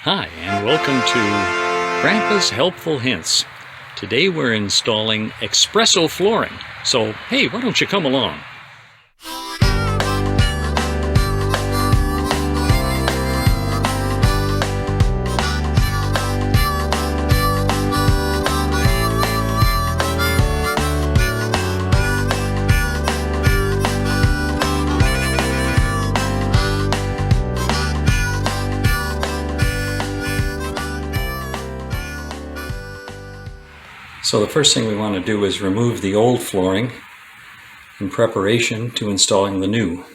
Hi, and welcome to Grandpa's Helpful Hints. Today we're installing Expresso flooring. So, hey, why don't you come along? So the first thing we want to do is remove the old flooring in preparation to installing the new.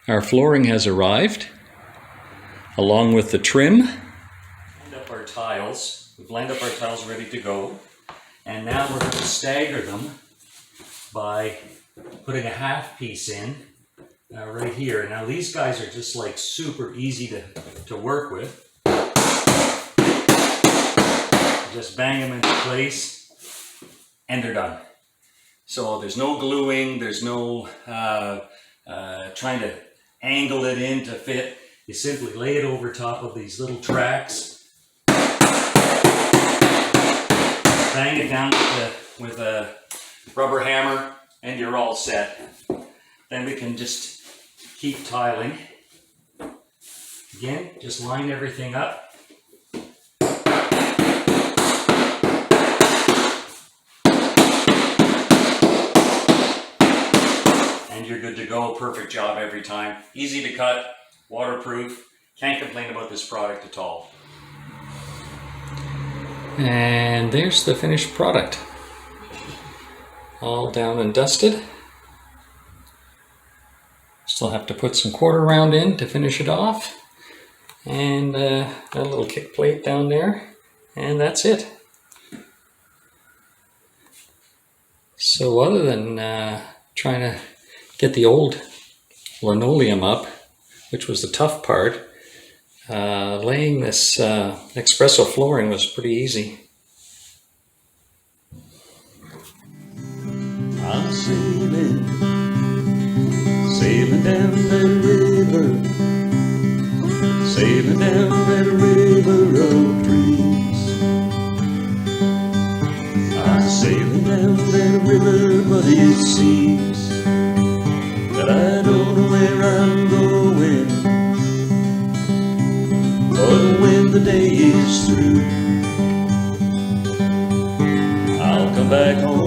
Our flooring has arrived, along with the trim. We've lined up our tiles. We've lined up our tiles ready to go. And now we're going to stagger them by putting a half piece in right here. Now these guys are just like super easy to work with. Just bang them into place and they're done. So there's no gluing, there's no trying to angle it in to fit. You simply lay it over top of these little tracks. Bang it down with a rubber hammer and you're all set. Then we can just keep tiling. Again, just line everything up. And you're good to go. Perfect job every time. Easy to cut, waterproof. Can't complain about this product at all. And there's the finished product. All down and dusted. Still have to put some quarter round in to finish it off. And a little kick plate down there. And that's it. So other than trying to get the old linoleum up, which was the tough part, laying this Expresso flooring was pretty easy. I'm sailing down that river, sailing down that river of dreams. I'm sailing down that river, but it seems that I don't know where I'm going. But when the day is through, I'll come back home.